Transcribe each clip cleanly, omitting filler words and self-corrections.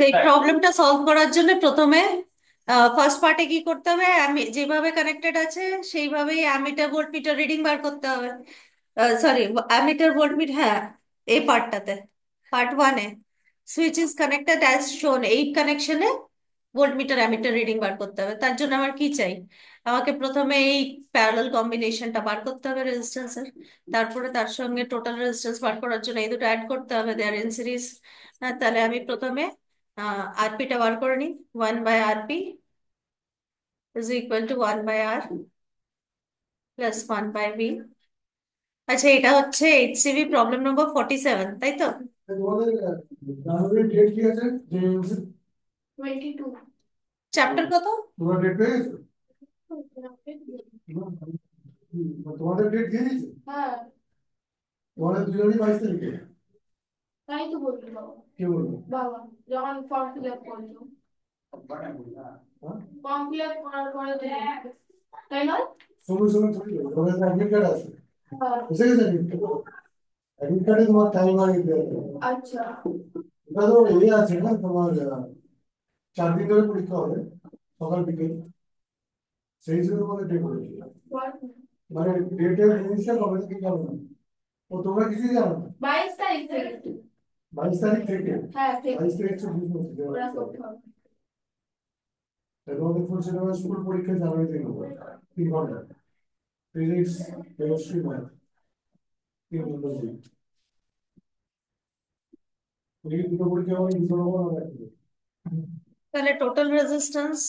এই প্রবলেমটা সলভ করার জন্য প্রথমে ফার্স্ট পার্টে কি করতে হবে, আমি যেভাবে কানেক্টেড আছে সেইভাবেই অ্যামিটার ভোল্টমিটার রিডিং বার করতে হবে। সরি, অ্যামিটার ভোল্টমিটার, হ্যাঁ, এই পার্টটাতে, পার্ট ওয়ানে সুইচ ইজ কানেক্টেড অ্যাজ শোন, এই কানেকশনে ভোল্টমিটার অ্যামিটার রিডিং বার করতে হবে। তার জন্য আমার কি চাই, আমাকে প্রথমে এই প্যারালাল কম্বিনেশনটা বার করতে হবে রেজিস্ট্যান্সের, তারপরে তার সঙ্গে টোটাল রেজিস্ট্যান্স বার করার জন্য এই দুটো অ্যাড করতে হবে, দে আর ইন সিরিজ। তাহলে আমি প্রথমে আরপিটা বার করে নিই। 1/RP is equal two 1/R plus 1/V। আচ্ছা, এটা হচ্ছে এইচসিভি প্রবলেম নম্বর 47, তাই তো? তোমাদের জানুয়ারির ডেট কি আছে? যে 22। চ্যাপ্টার কত? তোমরা ডেট পেয়ে গেছো? তোমাদের ডেট দিয়ে দিয়েছে? হ্যাঁ। তোমাদের দুজনই 22 তারিখে? তাই তো বললো বাবা। কে বললো? বাবা, যখন ফর্ম ফিল আপ করলো। ফর্ম ফিল আপ করার পরে তাই নয়? সঙ্গে সঙ্গে তুমি তোমাদের অ্যাডমিট কার্ড আছে? হ্যাঁ। এসে গেছে অ্যাডমিট কার্ড? অ্যাডমিট কার্ডে তোমার টাইম আগে দেওয়া আছে। আচ্ছা। এটা তো ইয়ে আছে না তোমার, 4 দিন ধরে পরীক্ষা হবে, সকাল বিকেল, সেই হিসেবে তোমাদের ডেট করেছিল। মানে ডেটের জিনিসটা কবে থেকে জানো না? ও তোমরা কিছুই জানো না? 22 তারিখ থেকে। 22 তারিখ থেকে? হ্যাঁ, 22 তারিখ তো বুঝতে পারছি। ওরা করতে হবে। তোমাদের ফুল সিলেবাস স্কুল পরীক্ষা জানুয়ারি থেকে হবে। 3 ঘন্টা ফিজিক্স, কেমিস্ট্রি, ম্যাথ, 3 ঘন্টা দিন। এই দুটো পরীক্ষা হবে, দুটো নম্বর আর একটা। তাহলে টোটাল রেজিস্ট্যান্স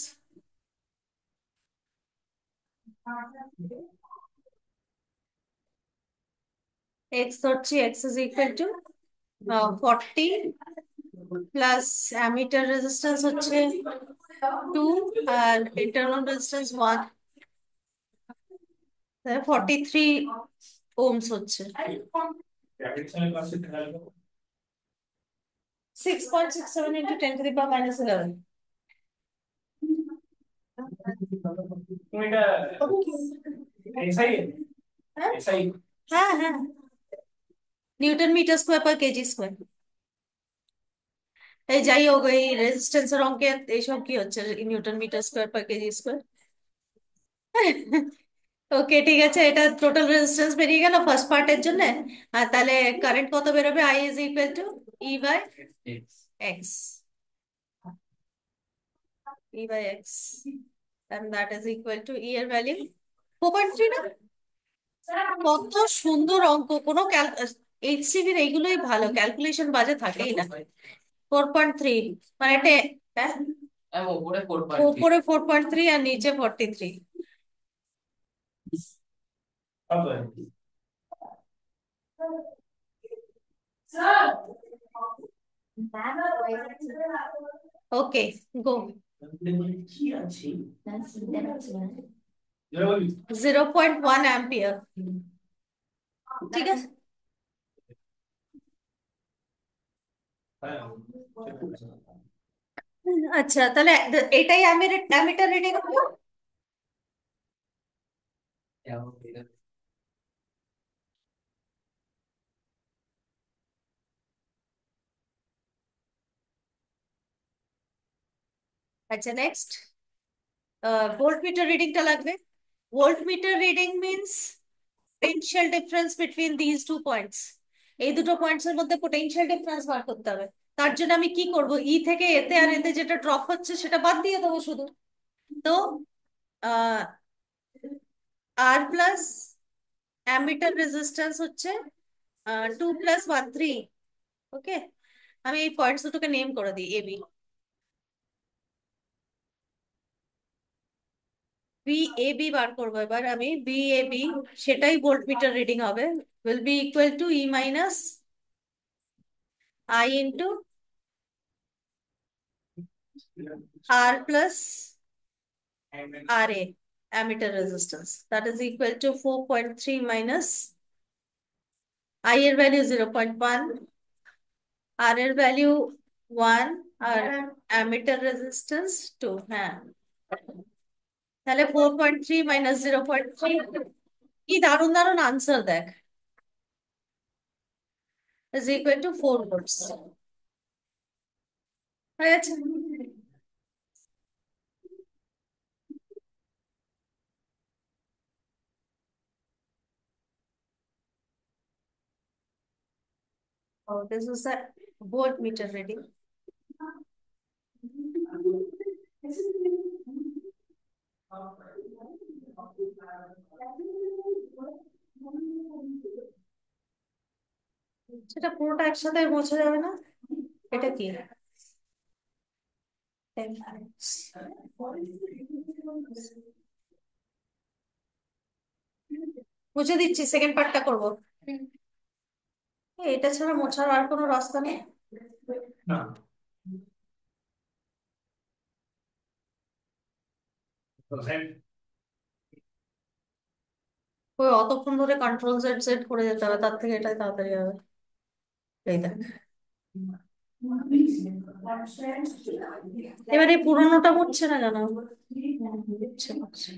এক্স ধরছি, x is equal two 40 plus ammeter resistance হচ্ছে 2 আর ইন্টারনাল রেজিস্ট্যান্স 1, 43 ওহমস হচ্ছে। 6.67 ইন্টু 10⁻⁻11। তুমি এটা এসআই, হ্যাঁ এসআই, হ্যাঁ হ্যাঁ, newton metre square per kg square. এই যাই হোক, এই রেজিস্ট্যান্সের অঙ্কে এইসব কি হচ্ছে, newton metre square per kg square. Okay, ঠিক আছে, এটা টোটাল রেজিস্ট্যান্স বেরিয়ে গেল ফার্স্ট পার্টের জন্য। আর তাহলে কারেন্ট কত বেরোবে, I is equal to E by X, E by X, and that is equal to e এর ভ্যালিউ 4.3 না? কত সুন্দর অঙ্ক, কোনো এইচসিবির এইগুলোই ভালো, ক্যালকুলেশন বাজে থাকেই না। 4.3 মানে হ্যাঁ? উপরে 4.3 আর নিচে 43। ওকে, গো। 0.1 অ্যাম্পিয়ার, ঠিক আছে। আচ্ছা, তাহলে এটাই অ্যামিটার রিডিং হলো। আচ্ছা, নেক্সট ভোল্টমিটার রিডিংটা লাগবে। Voltmeter reading means potential difference between these two points, এই দুটো পয়েন্টস এর মধ্যে পোটেনশিয়াল ডিফারেন্স বার করতে হবে। তার জন্য আমি কি করব, ই থেকে এতে আর এতে যেটা ড্রপ হচ্ছে সেটা বাদ দিয়ে দেবো শুধু। তো আর প্লাস অ্যামিটার রেজিস্ট্যান্স হচ্ছে 2 + 1 3। ওকে, আমি এই পয়েন্টস দুটোকে নেম করে দিই এবি। বি এ বি বার করবো এবার আমি, বি এ বি, সেটাই ভোল্টমিটার রিডিং হবে, will be equal to E minus I into R plus R A, ammeter resistance, that is equal to 4.3 minus I এর ভ্যালু 0.1, আর এর ভ্যালু 1, আর ammeter resistance 2। হ্যাঁ, তাহলে 4.3 মাইনাস 0.3, কি দারুণ দারুণ আনসার দেখ। is equal to 4 volts. হয়ে গেছে? Oh, this is the voltmeter reading. সেটা পুরোটা একসাথে মোছা যাবে না? এটা কি? মুছে দিচ্ছি, সেকেন্ড পার্টটা করবো। এটা ছাড়া মোছার আর কোনো রাস্তা নেই? না। ওই অতক্ষণ ধরে কন্ট্রোল জেড জেড করে যেতে হবে, তার থেকে এটাই তাড়াতাড়ি হবে। এই দেখ, এবার এই পুরোনোটা মুছছে না কেন? মুছছে মুছছে।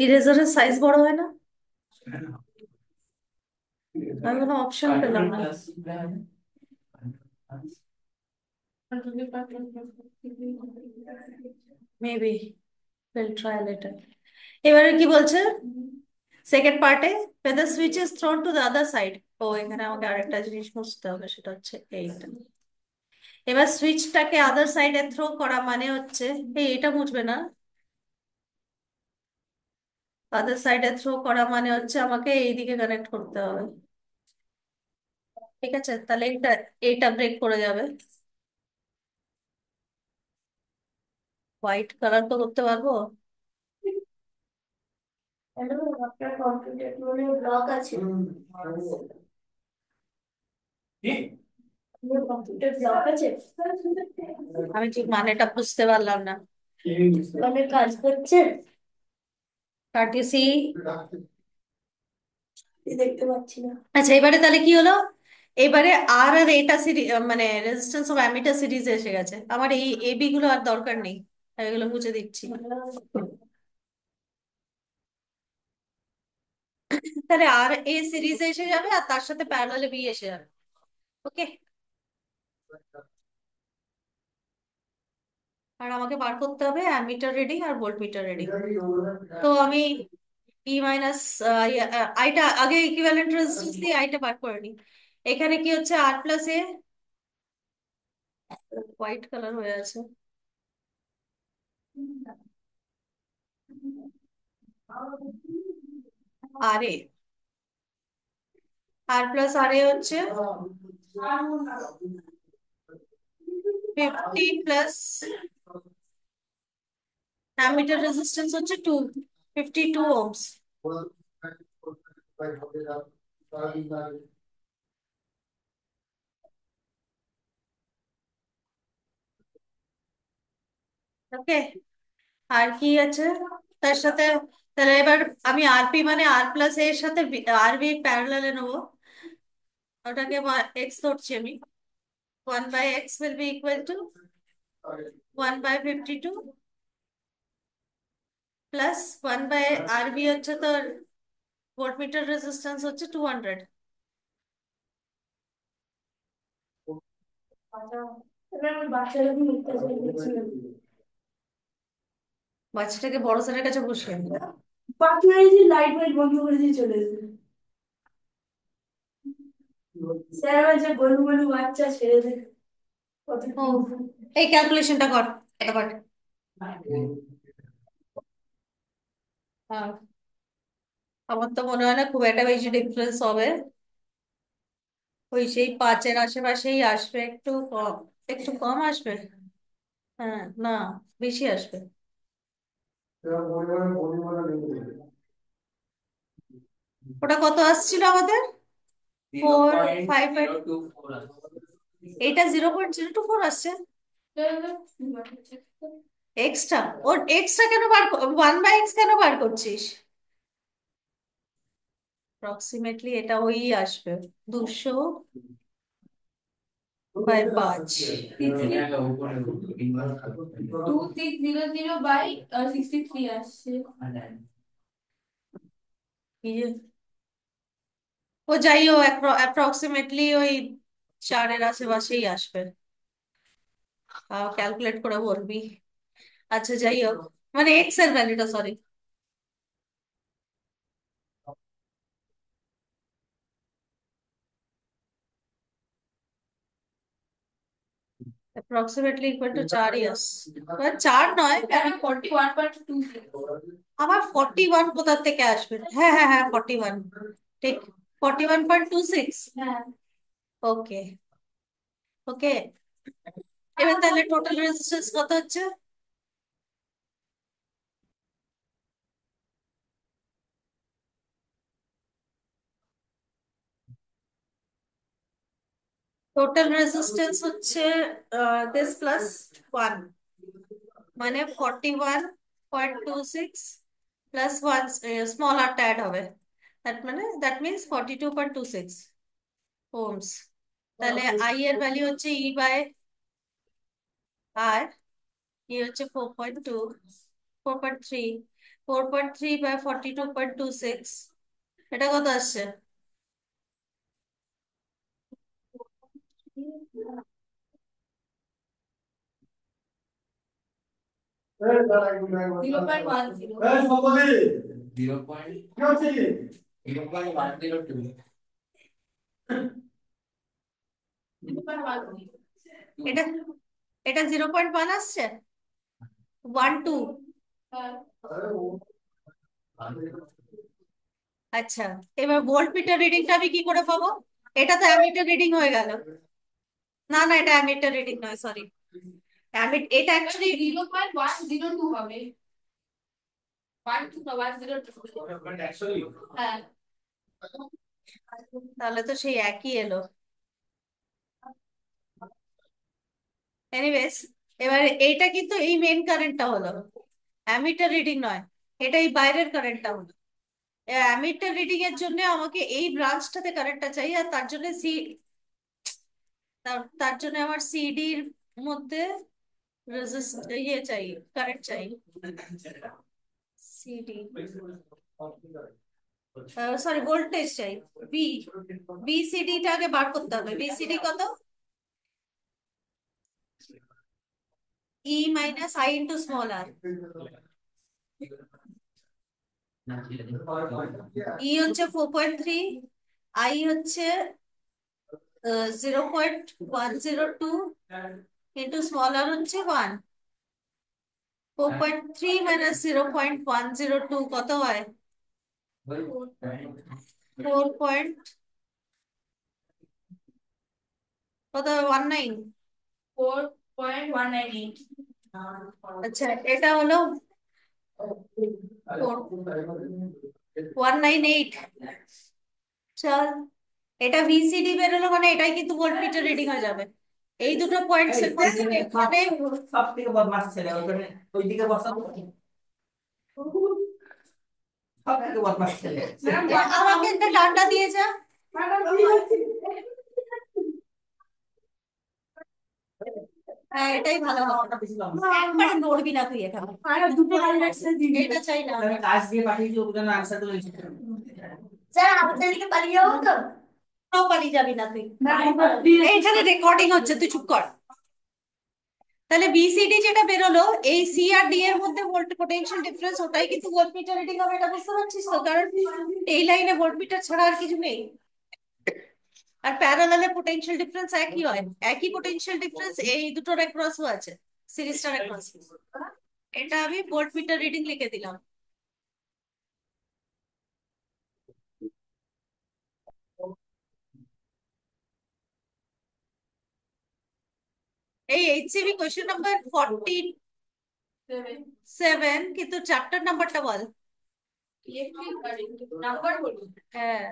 ইরেজারের সাইজ বড় হয় না? আমি কোনো অপশন পেলাম না। Maybe will try letter. এবারে কি বলছে সেকেন্ড পার্টে? when the switch is thrown to the other side। ও, এখানে আমাকে আরেকটা জিনিস বুঝতে হবে, সেটা হচ্ছে এইটা। এবার সুইচটাকে আদার সাইডে থ্রো করা মানে হচ্ছে এটা মুছবে না। আদার সাইডে থ্রো করা মানে হচ্ছে আমাকে এইদিকে কানেক্ট করতে হবে। ঠিক আছে, তাহলে এটা এইটা ব্রেক করে যাবে। হোয়াইট কালার তো করতে পারবো। আপনার কম্পিউটার ব্লক আছে? কম্পিউটার ব্লক আছে? আমি ঠিক মানেটা বুঝতে পারলাম না। মানে কাজ করছে? কাটিয়েছি, দেখতে পাচ্ছি না। আচ্ছা, এবারে তাহলে কি হলো? এবারে আর আর এটা মানে রেজিস্ট্যান্স অফ অ্যামিটার সিরিজ এসে গেছে। আমার এই এবি গুলো আর দরকার নেই, আমি এগুলো মুছে দিচ্ছি। তাহলে আর এ সিরিজ এসে যাবে আর তার সাথে প্যারালালে বি এসে যাবে। ওকে। আর আমাকে বার করতে হবে অ্যামিটার রিডিং আর ভোল্টমিটার রিডিং। তো আমি ই মাইনাস আইটা আগে ইকুইভ্যালেন্ট রেজিস্ট্যান্স দিয়ে আইটা বার করে নিই। এখানে কি হচ্ছে আর প্লাস এ, হোয়াইট কালার হয়ে আছে। আর এ, আর প্লাস আর এ হচ্ছে 50 প্লাস অ্যামিটার রেজিস্ট্যান্স হচ্ছে 52 ওহমস। ওকে। আর কি আছে তার সাথে? তাহলে এবার আমি আরপি মানে আর প্লাস এর সাথে আরবি প্যারালালে নেবো। ওটাকে এক্স ধরছি আমি। 1/x will be equal to 1/52 plus 1 by RB হচ্ছে তোর ভোল্টমিটার রেজিস্ট্যান্স হচ্ছে 200। বাচ্চাটাকে বড় স্যারের কাছে বসিয়ে দিল। বাচ্চারা যে লাইট ফাইট বন্ধ করে দিয়ে চলে এসেছে। স্যার বলছে গলু গলু বাচ্চা ছেড়ে দে। ও, এই ক্যালকুলেশনটা কর ফটাফট। হ্যাঁ, আমার তো মনে হয় না খুব একটা বেশি ডিফারেন্স হবে। ওই সেই 5-এর আশেপাশেই আসবে, একটু কম, একটু কম আসবে। হ্যাঁ, না, বেশি আসবে। ওটা কত আসছিল আমাদের? 4, 5, এটা 0.024 আসছে। এক্সট্রা, ওর এক্সট্রা কেন বার, 1/x কেন বার করছিস? অ্যাপ্রক্সিমেটলি এটা ওই আসবে 200। বাই 5। 2600 বাই 63 আসছে। ও যাই হোক, অ্যাপ্রক্সিমেটলি ওই 4-এর আশেপাশেই আসবে। ক্যালকুলেট করে বলবি। আচ্ছা যাই হোক, মানে এক্স এর ভ্যালুটা, sorry. Approximately equal to 4 years. 4 নয়, এটা 41.26। আবার 41 কোথা থেকে আসবে? হ্যাঁ হ্যাঁ হ্যাঁ, 41, ঠিক। 41.26। হ্যাঁ। ওকে। ওকে, এবার তাহলে টোটাল রেজিস্ট্যান্স কত হচ্ছে? টোটাল রেজিস্ট্যান্স হচ্ছে দিস প্লাস 1, মানে 41.26 প্লাস 1, স্মল আরটা অ্যাড হবে। That means 42.26 Ohm's. তাহলে আই এর ভ্যালু হচ্ছে ই বাই আর, ই হচ্ছে 4.2, 4.3, 4.3 বাই 42.26, এটা কত আসছে? Zero point one zero. 0.102। এটা এটা 0.1 আসছে, 1 2। আচ্ছা, এবার ভোল্ট মিটার রিডিংটা আমি কি করে পাবো? এটা তো অ্যামিটার রিডিং হয়ে গেল। না না, এটা অ্যামিটার রিডিং নয়, সরি। এটা অ্যাকচুয়ালি 0.102 হবে। 1 2 না 102। হ্যাঁ। তাহলে তো সেই একই এলো। এনিওয়েজ, এবার এইটা কিন্তু এই মেন কারেন্টটা হলো, অ্যামিটার রিডিং নয়। এটা এই বাইরের কারেন্টটা হলো। অ্যামিটার রিডিং এর জন্য আমাকে এই ব্রাঞ্চটাতে কারেন্টটা চাই, আর তার জন্য তার জন্য আমার সিডির মধ্যে রেজিস্ট ইয়ে চাই, কারেন্ট চাই। সিডি, সরি, ভোল্টেজ চাই। বি, বিসিডিটা আগে বার করতে হবে। বিসিডি কত? ই মাইনাস আই ইন্টু স্মল আর। ই হচ্ছে 4.3, আই হচ্ছে 0.102, ইন্টু স্মল আর হচ্ছে 1। 4.3 মাইনাস 0.102 কত হয়? 4 কত? 19। 4.198। আচ্ছা, এটা হলো 198। চল, এটা ভিসিডি বেরোলো, মানে এটাই কিন্তু ভোল্টমিটার রিডিং হয়ে যাবে। এই দুটো পয়েন্টস এর মধ্যে এখানে সব থেকে বদমাস ছেলে ওখানে ওইদিকে বসা। সব থেকে বদমাস ছেলে। আমাকে একটা ডান্ডা দিয়ে যা। হ্যাঁ, এটাই ভালো হবে। একবারে নড়বি না তুই এখানে। দুটো এটা চাই না। আমি কাজ দিয়ে পাঠিয়ে দিই ওখানে আনসার তো লিখে। স্যার, আমাদের দিকে পালিয়ে যাবো তো? তাও পালিয়ে যাবি না তুই। এইখানে রেকর্ডিং হচ্ছে, তুই চুপ কর। তাহলে বিসিডি যেটা বেরোলো, এই সি আর ডি এর মধ্যে ভোল্ট পোটেনশিয়াল ডিফারেন্স, ওটাই কিন্তু ভোল্টমিটার রিডিং হবে, এটা বুঝতে পারছিস তো? কারণ এই লাইনে ভোল্টমিটার ছাড়া আর কিছু নেই। আর প্যারালালে পোটেনশিয়াল ডিফারেন্স একই হয়, একই পোটেনশিয়াল ডিফারেন্স এই দুটোর অ্যাক্রসও আছে, সিরিজটার অ্যাক্রস। এটা আমি ভোল্টমিটার রিডিং লিখে দিলাম। এই এইচসিবি কোয়েশ্চেন নাম্বার 47, কিন্তু চ্যাপ্টার নাম্বারটা বল। ইলেকট্রিক কারেন্ট নাম্বার বলি। হ্যাঁ,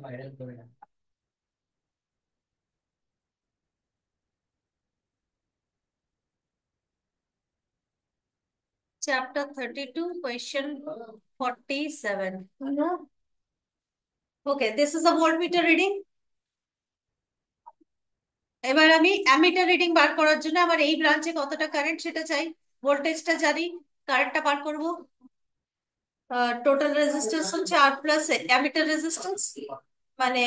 ভাইরাল করে না। chapter 32, question 47. Okay, this is a voltmeter reading. এবার আমি অ্যামিটার রিডিং বার করার জন্য আমার এই ব্রাঞ্চে কতটা কারেন্ট সেটা চাই। ভোল্টেজটা জানি, কারেন্টটা বার করব। টোটাল রেজিস্ট্যান্স হচ্ছে আর প্লাস অ্যামিটার রেজিস্ট্যান্স, মানে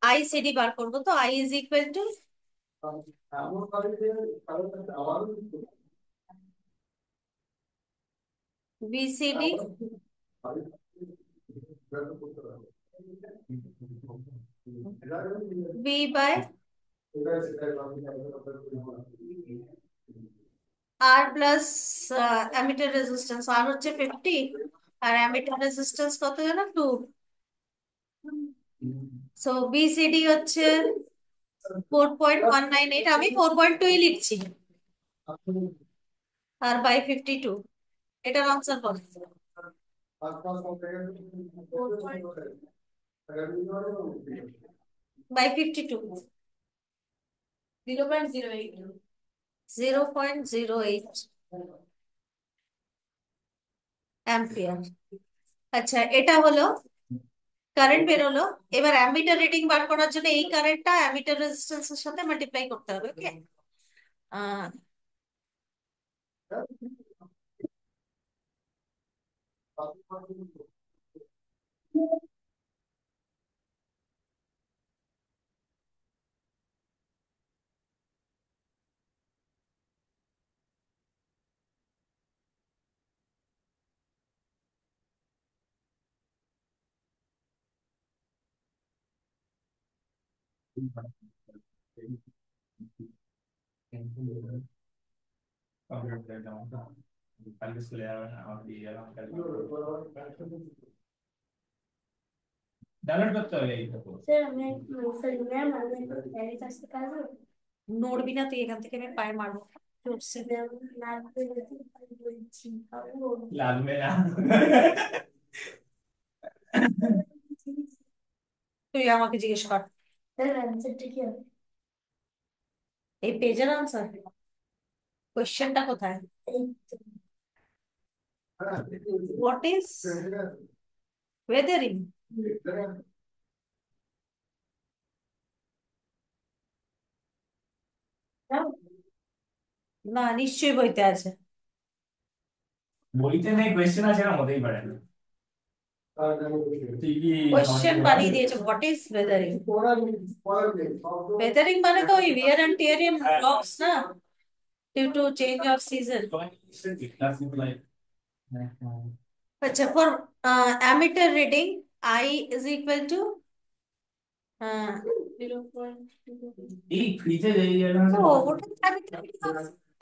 আইসিডি বার করব। তো I is equal to BCD V by R plus ammeter resistance. R হচ্ছে 50 আর অ্যামিটার রেজিস্ট্যান্স কত জানো, 2। সো বিসিডি হচ্ছে 4.198, আমি 4.2 লিখছি, আর বাই 52। এটার আনসার কত? By 52, 0.08, 0.08 ampere. আচ্ছা, এটা হলো কারেন্ট বেরোলো। এবার অ্যামিটার রিডিং বার করার জন্য এই কারেন্টটা অ্যামিটার রেজিস্ট্যান্সের সাথে মাল্টিপ্লাই করতে হবে। ওকে, আহ ডাউনলোড করতে হবে এই তো। নড়বি না তুই এখান থেকে, আমি পায়ে মারবো। চুপসে। লাগবে না। তুই আমাকে জিজ্ঞেস কর এই পেজের আনসার, কোয়েশ্চেনটা কোথায়? What is Wuthering? না, নিশ্চয়ই বইতে আছে। বইতে নেই, কোয়েশ্চেন আছে না, হতেই পারে না। ঠিকই। কোয়েশ্চেন বানিয়ে দিয়েছে, হোয়াট ইজ ওয়েদারিং। ওয়েদারিং মানে তো ওই wear and tear in rocks না, due to change of season. আচ্ছা, for ammeter reading I is equal to এই ফ্রিজে এই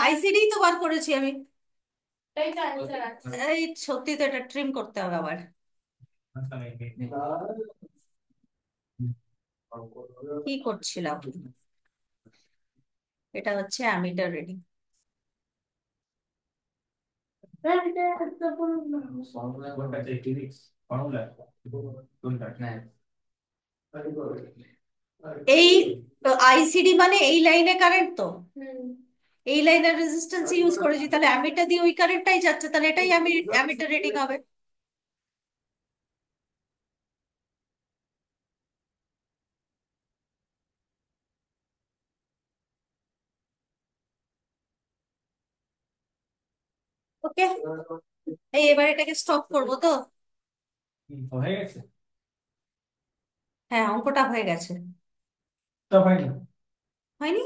আইসিডি তো বার করেছি আমি। এই সত্যি তো এটা ট্রিম করতে হবে আবার। কি করছিলাম, এটা হচ্ছে অ্যামিটার রিডিং। এই আইসিডি মানে এই লাইনে কারেন্ট তো, এই লাইনের রেজিস্ট্যান্স ইউজ করেছি, তাহলে অ্যামিটার দিয়ে ওই কারেন্টটাই যাচ্ছে, তাহলে এটাই আমি অ্যামিটার রিডিং হবে। ওকে, এই এবার এটাকে স্টপ করবো তো। হয়ে গেছে। হ্যাঁ, অঙ্কটা হয়ে গেছে। তো হয়নি। হয়নি?